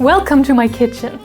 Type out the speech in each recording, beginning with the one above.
Welcome to my kitchen.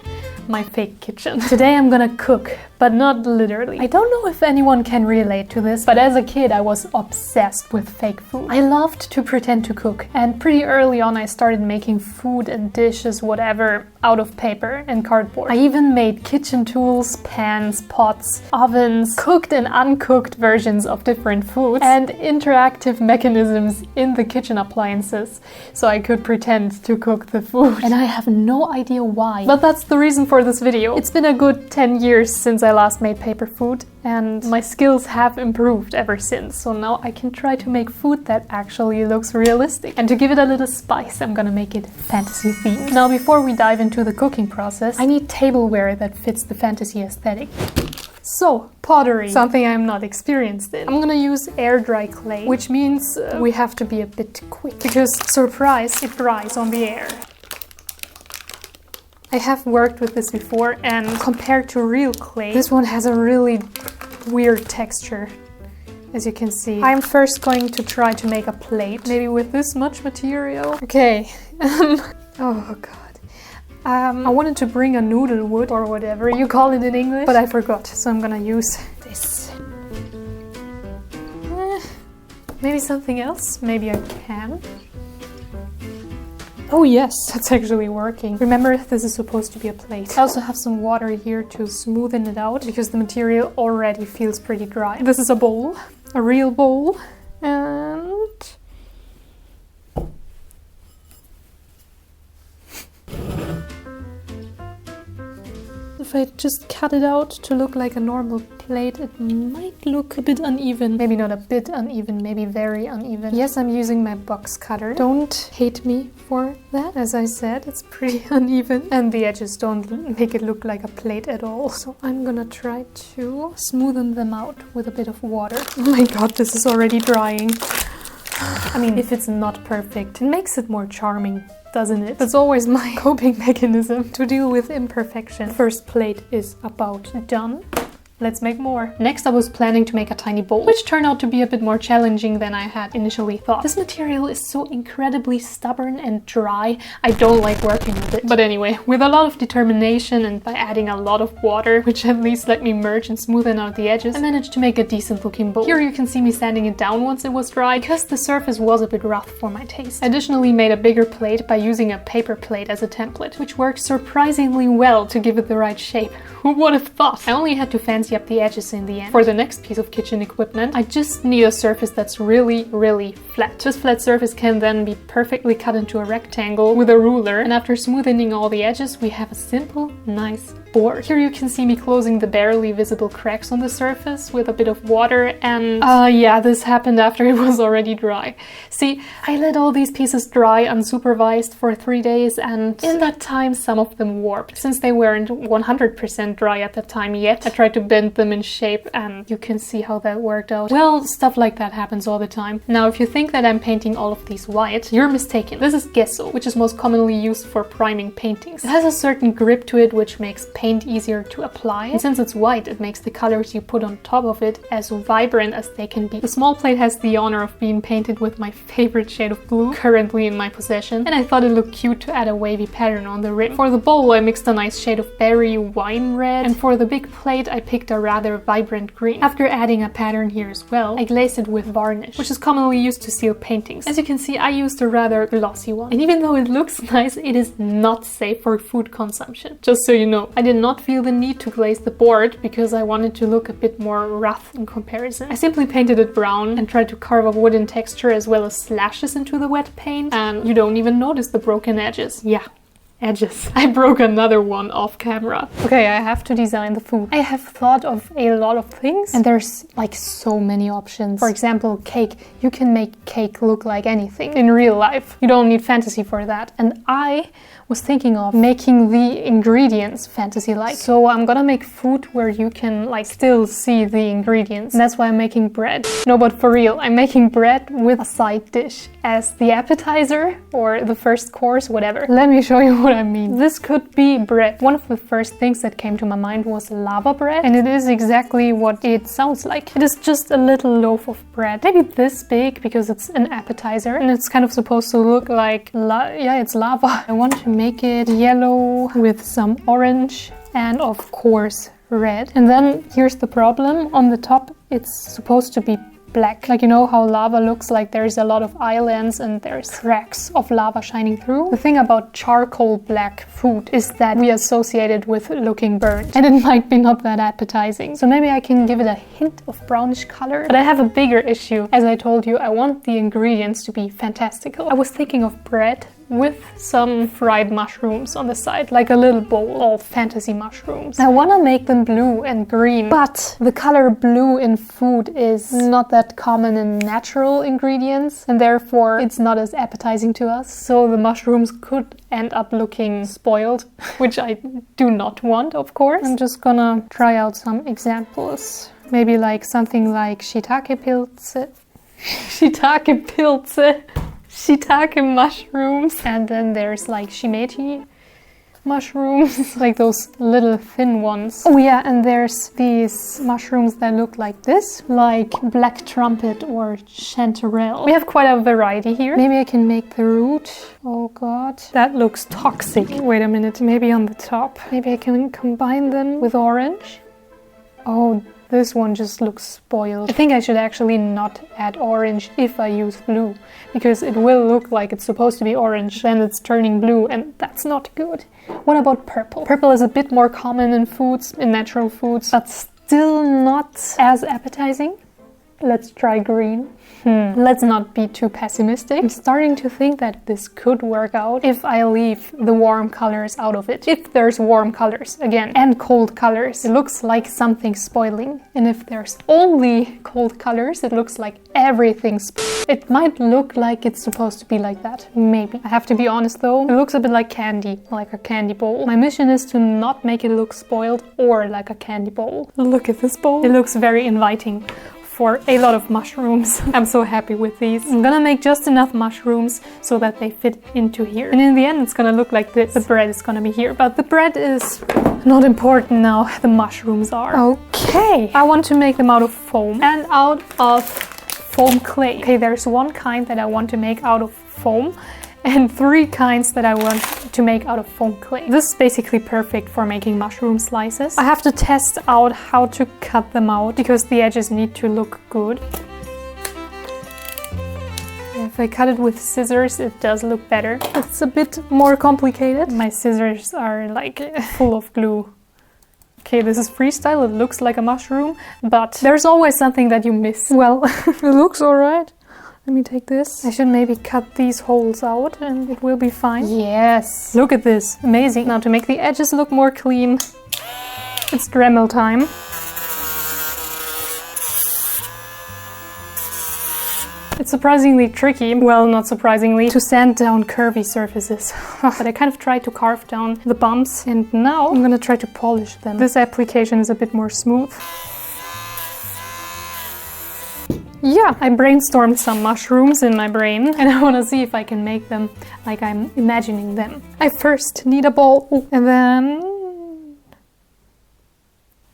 My fake kitchen. Today I'm gonna cook, but not literally. I don't know if anyone can relate to this, but as a kid I was obsessed with fake food. I loved to pretend to cook, and pretty early on I started making food and dishes, whatever, out of paper and cardboard. I even made kitchen tools, pans, pots, ovens, cooked and uncooked versions of different foods, and interactive mechanisms in the kitchen appliances, so I could pretend to cook the food. And I have no idea why, but that's the reason for this video. It's been a good 10 years since I last made paper food, and my skills have improved ever since, so now I can try to make food that actually looks realistic. And to give it a little spice, I'm gonna make it fantasy themed. Now, before we dive into the cooking process, I need tableware that fits the fantasy aesthetic. So, pottery, something I'm not experienced in. I'm gonna use air dry clay, which means we have to be a bit quick, because surprise, it dries on the air. I have worked with this before, and compared to real clay, this one has a really weird texture, as you can see. I'm first going to try to make a plate, maybe with this much material. Okay, oh god. I wanted to bring a noodle wood, or whatever you call it in English, but I forgot, so I'm gonna use this. Maybe something else? Maybe a can? Oh yes, that's actually working. Remember, this is supposed to be a plate. I also have some water here to smoothen it out, because the material already feels pretty dry. This is a bowl, a real bowl, and... if I just cut it out to look like a normal plate, it might look a bit uneven. Maybe not a bit uneven, maybe very uneven. Yes, I'm using my box cutter. Don't hate me for that. As I said, it's pretty uneven, and the edges don't make it look like a plate at all. So I'm gonna try to smoothen them out with a bit of water. Oh my god, this is already drying. I mean, if it's not perfect, it makes it more charming, doesn't it? That's always my coping mechanism, to deal with imperfection. First plate is about done. Let's make more. Next, I was planning to make a tiny bowl, which turned out to be a bit more challenging than I had initially thought. This material is so incredibly stubborn and dry. I don't like working with it. But anyway, with a lot of determination and by adding a lot of water, which at least let me merge and smoothen out the edges, I managed to make a decent looking bowl. Here you can see me sanding it down once it was dry, because the surface was a bit rough for my taste. I additionally made a bigger plate by using a paper plate as a template, which worked surprisingly well to give it the right shape. Who would have thought? I only had to fancy up the edges in the end. For the next piece of kitchen equipment, I just need a surface that's really flat. This flat surface can then be perfectly cut into a rectangle with a ruler, and after smoothing all the edges, we have a simple, nice board. Here you can see me closing the barely visible cracks on the surface with a bit of water, and yeah, this happened after it was already dry. See, I let all these pieces dry unsupervised for 3 days, and in that time some of them warped. Since they weren't 100% dry at the time yet, I tried to bend them in shape, and you can see how that worked out. Well, stuff like that happens all the time. Now, if you think that I'm painting all of these white, you're mistaken. This is gesso, which is most commonly used for priming paintings. It has a certain grip to it, which makes paint easier to apply, and since it's white, it makes the colors you put on top of it as vibrant as they can be. The small plate has the honor of being painted with my favorite shade of blue, currently in my possession, and I thought it looked cute to add a wavy pattern on the rim. For the bowl, I mixed a nice shade of berry wine red, and for the big plate, I picked a rather vibrant green. After adding a pattern here as well, I glazed it with varnish, which is commonly used to seal paintings. As you can see, I used a rather glossy one, and even though it looks nice, it is not safe for food consumption, just so you know. I did not feel the need to glaze the board because I wanted to look a bit more rough in comparison. I simply painted it brown and tried to carve a wooden texture as well as slashes into the wet paint, and you don't even notice the broken edges. Yeah. Edges. I broke another one off camera. Okay, I have to design the food. I have thought of a lot of things, and there's like so many options. For example, cake. You can make cake look like anything in real life. You don't need fantasy for that. And I was thinking of making the ingredients fantasy-like. So I'm gonna make food where you can like still see the ingredients. And that's why I'm making bread. No, but for real, I'm making bread with a side dish as the appetizer or the first course, whatever. Let me show you what I mean. This could be bread. One of the first things that came to my mind was lava bread, and it is exactly what it sounds like. It is just a little loaf of bread, maybe this big because it's an appetizer, and it's kind of supposed to look like, yeah, it's lava. I want to make it yellow with some orange and of course red. And then here's the problem. On the top it's supposed to be black. Like, you know how lava looks like there's a lot of islands and there's cracks of lava shining through? The thing about charcoal black food is that we associate it with looking burnt, and it might be not that appetizing. So maybe I can give it a hint of brownish color. But I have a bigger issue. As I told you, I want the ingredients to be fantastical. I was thinking of bread with some fried mushrooms on the side, like a little bowl of fantasy mushrooms. I want to make them blue and green, but the color blue in food is not that common in natural ingredients, and therefore it's not as appetizing to us. So the mushrooms could end up looking spoiled, which I do not want, of course. I'm just gonna try out some examples. Maybe like something like shiitake pilze. Shiitake pilze. Shiitake mushrooms, and then there's like shimeji mushrooms, like those little thin ones. Oh yeah, and there's these mushrooms that look like this, like black trumpet or chanterelle. We have quite a variety here. Maybe I can make the root. Oh god, that looks toxic. Wait a minute, maybe on the top. Maybe I can combine them with orange. Oh, this one just looks spoiled. I think I should actually not add orange if I use blue, because it will look like it's supposed to be orange, then it's turning blue, and that's not good. What about purple? Purple is a bit more common in foods, in natural foods, but still not as appetizing. Let's try green. Let's not be too pessimistic. I'm starting to think that this could work out if I leave the warm colors out of it. If there's warm colors, again, and cold colors, it looks like something's spoiling. And if there's only cold colors, it looks like everything's It might look like it's supposed to be like that. Maybe. I have to be honest though, it looks a bit like candy, like a candy bowl. My mission is to not make it look spoiled or like a candy bowl. Look at this bowl. It looks very inviting for a lot of mushrooms. I'm so happy with these. I'm gonna make just enough mushrooms so that they fit into here. And in the end, it's gonna look like this. The bread is gonna be here, but the bread is not important now. The mushrooms are. Okay, I want to make them out of foam and out of foam clay. Okay, there's one kind that I want to make out of foam and 3 kinds that I want to make out of foam clay. This is basically perfect for making mushroom slices. I have to test out how to cut them out because the edges need to look good. If I cut it with scissors, it does look better. It's a bit more complicated. My scissors are like full of glue. Okay, this is freestyle. It looks like a mushroom, but there's always something that you miss. Well, it looks alright. Let me take this. I should maybe cut these holes out and it will be fine. Yes! Look at this. Amazing. Now to make the edges look more clean, it's Dremel time. It's surprisingly tricky, well, not surprisingly, to sand down curvy surfaces. But I kind of tried to carve down the bumps and now I'm gonna try to polish them. This application is a bit more smooth. Yeah, I brainstormed some mushrooms in my brain and I want to see if I can make them like I'm imagining them. I first need a bowl and then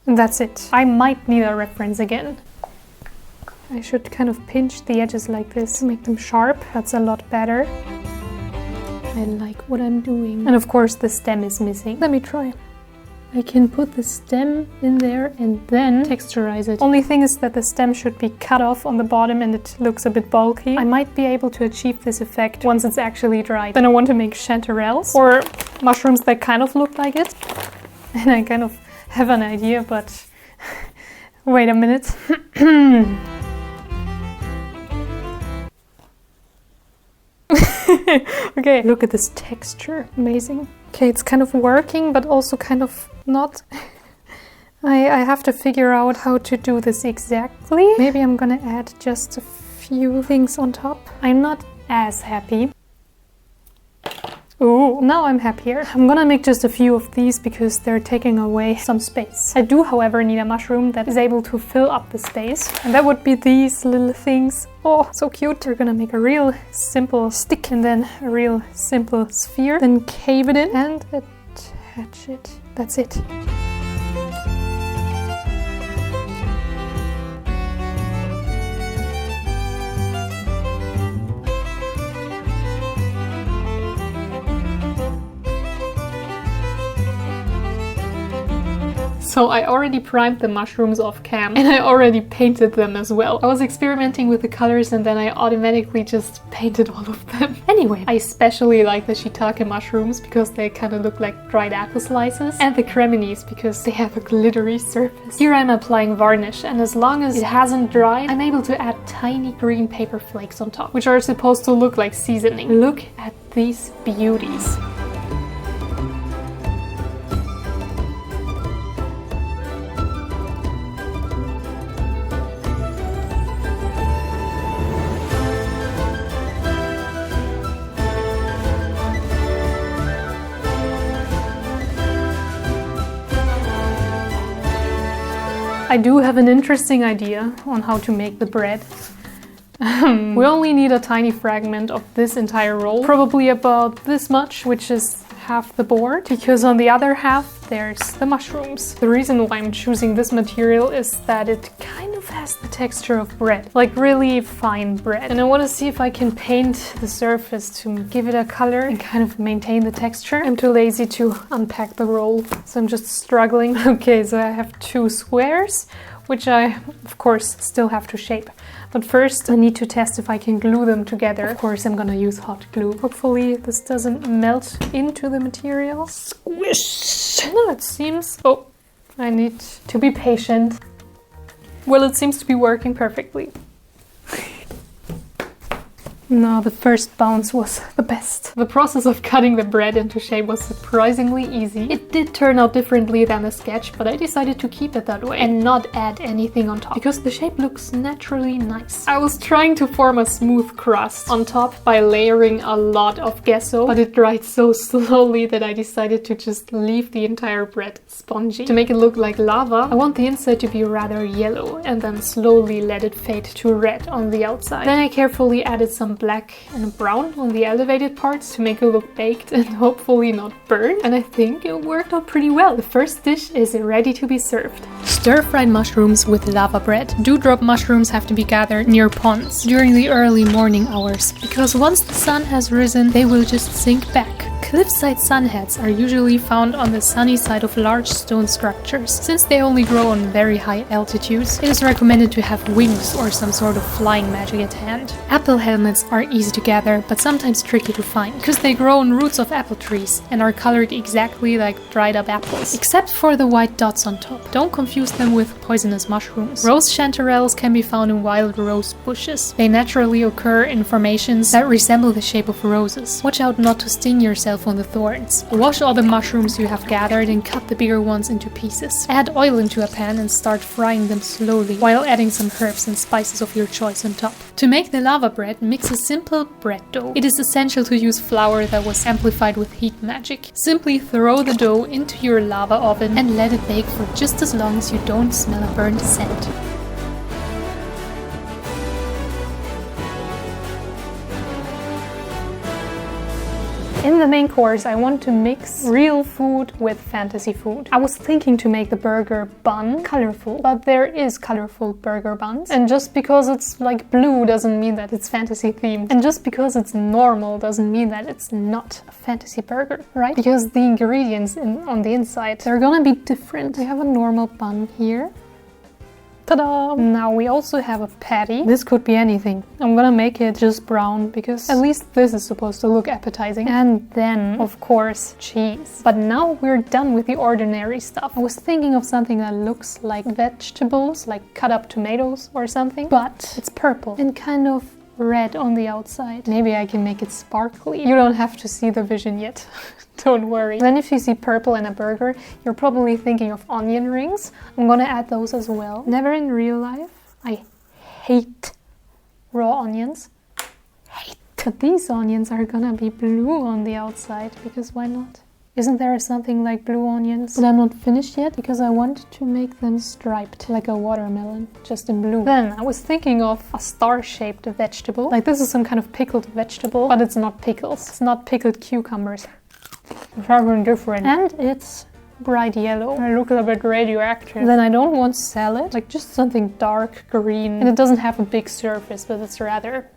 that's it. I might need a reference again. I should kind of pinch the edges like this to make them sharp. That's a lot better. I like what I'm doing. And of course the stem is missing. Let me try. I can put the stem in there and then texturize it. Only thing is that the stem should be cut off on the bottom and it looks a bit bulky. I might be able to achieve this effect once it's actually dried. Then I want to make chanterelles or mushrooms that kind of look like it. And I kind of have an idea, but wait a minute. Okay, look at this texture. Amazing. Okay, it's kind of working, but also kind of not. I have to figure out how to do this exactly. Maybe I'm gonna add just a few things on top. I'm not as happy. Ooh, now I'm happier. I'm gonna make just a few of these because they're taking away some space. I do, however, need a mushroom that is able to fill up the space. And that would be these little things. Oh, so cute. We're gonna make a real simple stick and then a real simple sphere. Then cave it in and attach it. That's it. So I already primed the mushrooms off cam and I already painted them as well. I was experimenting with the colors and then I automatically just painted all of them. Anyway, I especially like the shiitake mushrooms because they kind of look like dried apple slices, and the creminis because they have a glittery surface. Here I'm applying varnish, and as long as it hasn't dried, I'm able to add tiny green paper flakes on top, which are supposed to look like seasoning. Look at these beauties. I do have an interesting idea on how to make the bread. We only need a tiny fragment of this entire roll, probably about this much, which is half the board, because on the other half there's the mushrooms. The reason why I'm choosing this material is that it kind of has the texture of bread, like really fine bread. And I want to see if I can paint the surface to give it a color and kind of maintain the texture. I'm too lazy to unpack the roll, so I'm just struggling. Okay, so I have 2 squares, which I, of course, still have to shape. But first I need to test if I can glue them together. Of course, I'm gonna use hot glue. Hopefully this doesn't melt into the material. Squish! No, it seems... Oh, I need to be patient. Well, it seems to be working perfectly. No, the first bounce was the best. The process of cutting the bread into shape was surprisingly easy. It did turn out differently than the sketch, but I decided to keep it that way and not add anything on top because the shape looks naturally nice. I was trying to form a smooth crust on top by layering a lot of gesso, but it dried so slowly that I decided to just leave the entire bread spongy. To make it look like lava, I want the inside to be rather yellow and then slowly let it fade to red on the outside. Then I carefully added some black and brown on the elevated parts to make it look baked and hopefully not burned, and I think it worked out pretty well. The first dish is ready to be served. Stir-fried mushrooms with lava bread. Dewdrop mushrooms have to be gathered near ponds during the early morning hours because once the sun has risen, they will just sink back. Cliffside Sunheads are usually found on the sunny side of large stone structures. Since they only grow on very high altitudes, it is recommended to have wings or some sort of flying magic at hand. Apple helmets are easy to gather, but sometimes tricky to find, because they grow on roots of apple trees and are colored exactly like dried up apples, except for the white dots on top. Don't confuse them with poisonous mushrooms. Rose chanterelles can be found in wild rose bushes. They naturally occur in formations that resemble the shape of roses. Watch out not to sting yourself on the thorns. Wash all the mushrooms you have gathered and cut the bigger ones into pieces. Add oil into a pan and start frying them slowly, while adding some herbs and spices of your choice on top. To make the lava bread, mix a simple bread dough. It is essential to use flour that was amplified with heat magic. Simply throw the dough into your lava oven and let it bake for just as long as you don't smell a burnt scent. In the main course, I want to mix real food with fantasy food. I was thinking to make the burger bun colorful, but there is colorful burger buns. And just because it's like blue doesn't mean that it's fantasy themed. And just because it's normal doesn't mean that it's not a fantasy burger, right? Because the ingredients on the inside, they're gonna be different. We have a normal bun here. Ta-da! Now we also have a patty. This could be anything. I'm gonna make it just brown because at least this is supposed to look appetizing. And then, of course, cheese. But now we're done with the ordinary stuff. I was thinking of something that looks like vegetables, like cut up tomatoes or something, but it's purple and kind of red on the outside. Maybe I can make it sparkly. You don't have to see the vision yet. Don't worry. Then if you see purple in a burger, you're probably thinking of onion rings. I'm gonna add those as well. Never in real life. I hate raw onions. Hate But these onions are gonna be blue on the outside, because why not? Isn't there something like blue onions? But I'm not finished yet because I want to make them striped like a watermelon, just in blue. Then I was thinking of a star-shaped vegetable. Like this is some kind of pickled vegetable, but it's not pickles. It's not pickled cucumbers. It's something different. And it's bright yellow. I look a bit radioactive. Then I don't want salad, like just something dark green. And it doesn't have a big surface, but it's rather...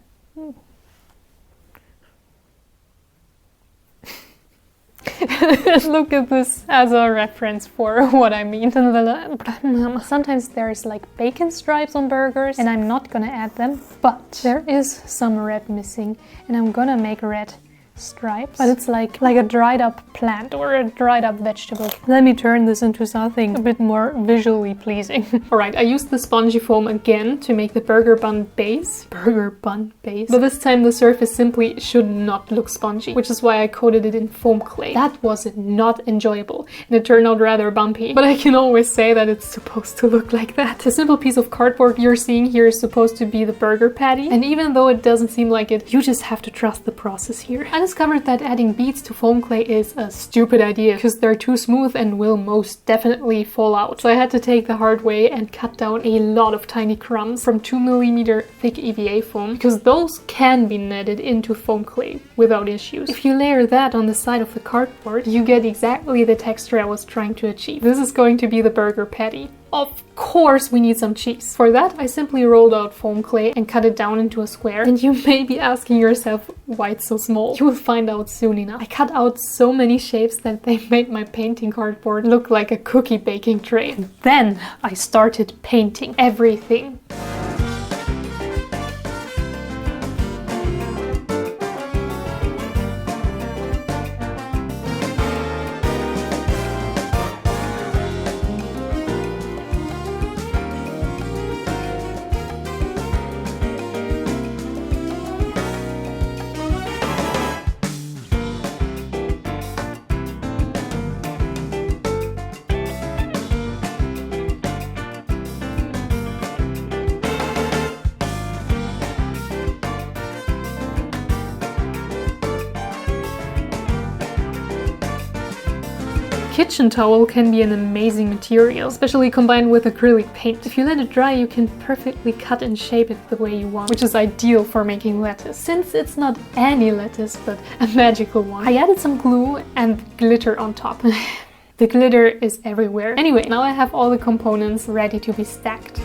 Look at this as a reference for what I mean. Sometimes there's like bacon stripes on burgers and I'm not gonna add them, but there is some red missing and I'm gonna make red stripes, but it's like a dried up plant or a dried up vegetable. Let me turn this into something a bit more visually pleasing. Alright, I used the spongy foam again to make the burger bun base. But this time the surface simply should not look spongy, which is why I coated it in foam clay. That was not enjoyable and it turned out rather bumpy, but I can always say that it's supposed to look like that. The simple piece of cardboard you're seeing here is supposed to be the burger patty, and even though it doesn't seem like it, you just have to trust the process here. I discovered that adding beads to foam clay is a stupid idea because they're too smooth and will most definitely fall out. So I had to take the hard way and cut down a lot of tiny crumbs from 2mm thick EVA foam, because those can be netted into foam clay without issues. If you layer that on the side of the cardboard, you get exactly the texture I was trying to achieve. This is going to be the burger patty. Of course we need some cheese. For that, I simply rolled out foam clay and cut it down into a square. And you may be asking yourself why it's so small. You will find out soon enough. I cut out so many shapes that they made my painting cardboard look like a cookie baking tray. And then I started painting everything. Kitchen towel can be an amazing material, especially combined with acrylic paint. If you let it dry, you can perfectly cut and shape it the way you want, which is ideal for making lettuce, since it's not any lettuce, but a magical one. I added some glue and glitter on top. The glitter is everywhere. Anyway, now I have all the components ready to be stacked.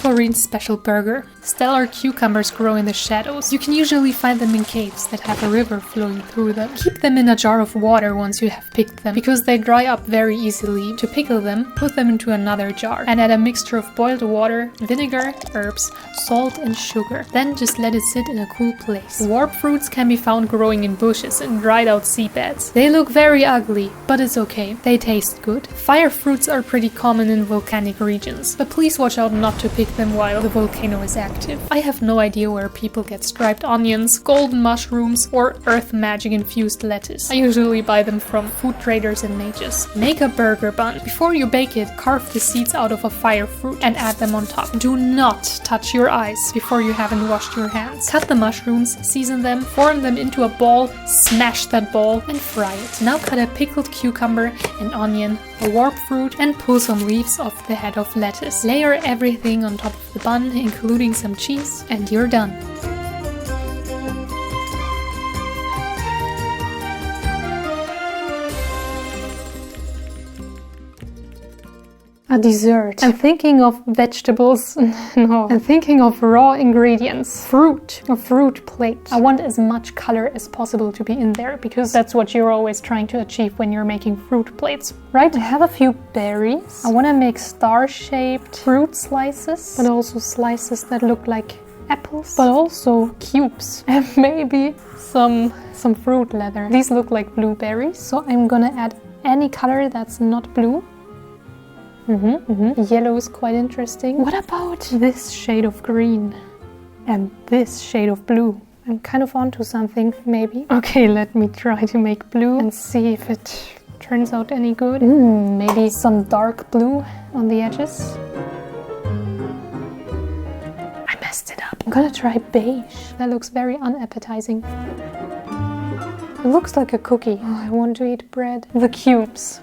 Aquarine's special burger. Stellar cucumbers grow in the shadows. You can usually find them in caves that have a river flowing through them. Keep them in a jar of water once you have picked them, because they dry up very easily. To pickle them, put them into another jar and add a mixture of boiled water, vinegar, herbs, salt and sugar. Then just let it sit in a cool place. Warp fruits can be found growing in bushes and dried out seabeds. They look very ugly, but it's okay. They taste good. Fire fruits are pretty common in volcanic regions, but please watch out not to pick them while the volcano is active. I have no idea where people get striped onions, golden mushrooms, or earth magic infused lettuce. I usually buy them from food traders and mages. Make a burger bun. Before you bake it, carve the seeds out of a fire fruit and add them on top. Do not touch your eyes before you haven't washed your hands. Cut the mushrooms, season them, form them into a ball, smash that ball, and fry it. Now cut a pickled cucumber, an onion, a warp fruit, and pull some leaves off the head of lettuce. Layer everything on top of the bun, including some cheese, and you're done. A dessert. I'm thinking of vegetables. No. I'm thinking of raw ingredients. Fruit. A fruit plate. I want as much color as possible to be in there, because that's what you're always trying to achieve when you're making fruit plates, right? I have a few berries. I want to make star-shaped fruit slices, but also slices that look like apples, but also cubes and maybe some fruit leather. These look like blueberries, so I'm gonna add any color that's not blue. Yellow is quite interesting. What about this shade of green and this shade of blue? I'm kind of onto something, maybe. Okay, let me try to make blue and see if it turns out any good. Maybe some dark blue on the edges. I messed it up. I'm gonna try beige. That looks very unappetizing. It looks like a cookie. Oh, I want to eat bread. The cubes.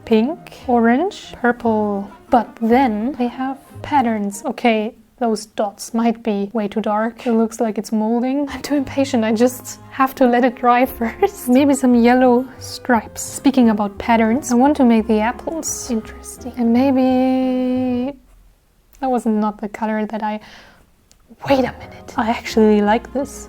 Pink, orange, purple. But then they have patterns. Okay, those dots might be way too dark. It looks like it's molding. I'm too impatient. I just have to let it dry first. Maybe some yellow stripes. Speaking about patterns, I want to make the apples interesting. And maybe that was not the color that I... Wait a minute. I actually like this.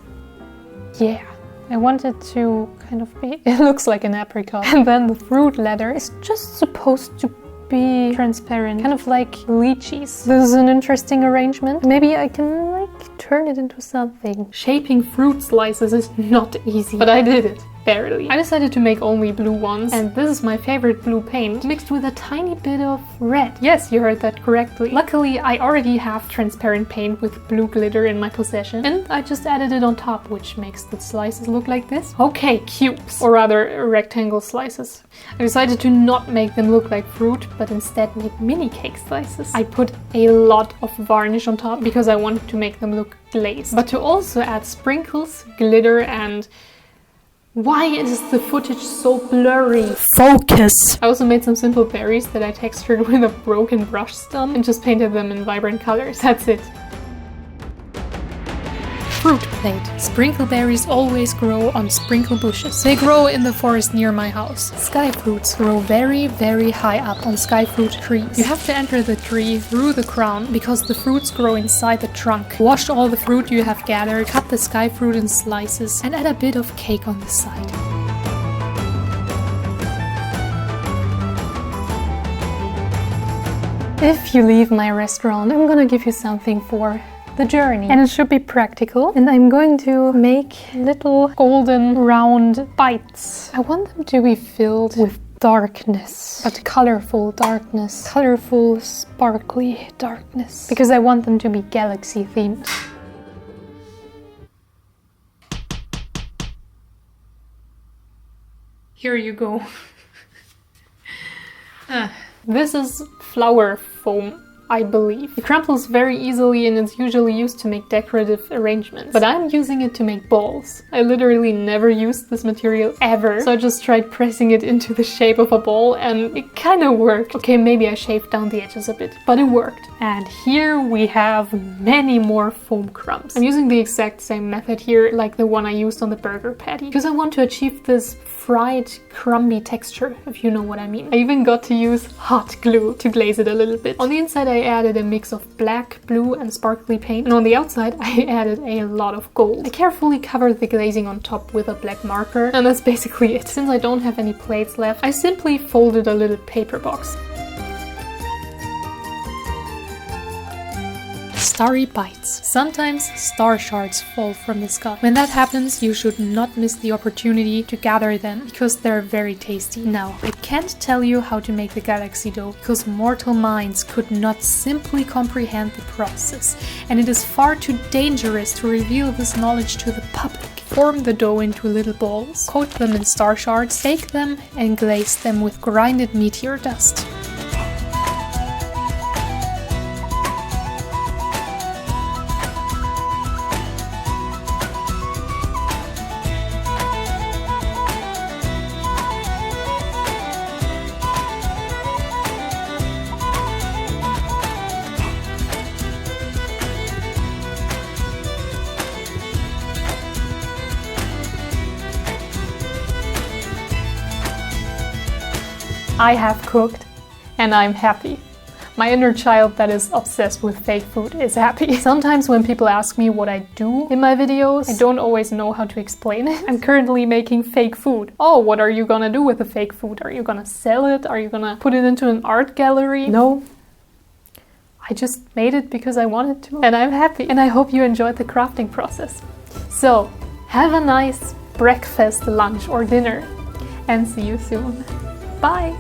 Yeah. I want it to kind of be... It looks like an apricot. And then the fruit leather is just supposed to be transparent, kind of like lychees. This is an interesting arrangement. Maybe I can like turn it into something. Shaping fruit slices is not easy, but I did it. Barely. I decided to make only blue ones, and this is my favorite blue paint, mixed with a tiny bit of red. Yes, you heard that correctly. Luckily, I already have transparent paint with blue glitter in my possession, and I just added it on top, which makes the slices look like this. Okay, cubes, or rather rectangle slices. I decided to not make them look like fruit, but instead make mini cake slices. I put a lot of varnish on top because I wanted to make them look glazed, but to also add sprinkles, glitter, and... Why is the footage so blurry? Focus! I also made some simple berries that I textured with a broken brush stump and just painted them in vibrant colors. That's it. Fruit plate. Sprinkle berries always grow on sprinkle bushes. They grow in the forest near my house. Sky fruits grow very, very high up on sky fruit trees. You have to enter the tree through the crown because the fruits grow inside the trunk. Wash all the fruit you have gathered, cut the sky fruit in slices, and add a bit of cake on the side. If you leave my restaurant, I'm gonna give you something for the journey. And it should be practical. And I'm going to make little golden round bites. I want them to be filled with darkness, but colorful darkness. Colorful, sparkly darkness. Because I want them to be galaxy themed. Here you go. This is flour foam, I believe. It crumples very easily and it's usually used to make decorative arrangements. But I'm using it to make balls. I literally never used this material ever. So I just tried pressing it into the shape of a ball and it kind of worked. Okay, maybe I shaved down the edges a bit, but it worked. And here we have many more foam crumbs. I'm using the exact same method here like the one I used on the burger patty because I want to achieve this fried crumby texture, if you know what I mean. I even got to use hot glue to glaze it a little bit. On the inside I added a mix of black, blue and sparkly paint, and on the outside I added a lot of gold. I carefully covered the glazing on top with a black marker, and that's basically it. Since I don't have any plates left, I simply folded a little paper box. Starry bites. Sometimes star shards fall from the sky. When that happens, you should not miss the opportunity to gather them because they're very tasty. Now, I can't tell you how to make the galaxy dough because mortal minds could not simply comprehend the process, and it is far too dangerous to reveal this knowledge to the public. Form the dough into little balls, coat them in star shards, bake them and glaze them with grinded meteor dust. I have cooked and I'm happy. My inner child that is obsessed with fake food is happy. Sometimes when people ask me what I do in my videos, I don't always know how to explain it. I'm currently making fake food. Oh, what are you gonna do with the fake food? Are you gonna sell it? Are you gonna put it into an art gallery? No. I just made it because I wanted to, and I'm happy. And I hope you enjoyed the crafting process. So, have a nice breakfast, lunch, or dinner, and see you soon. Bye!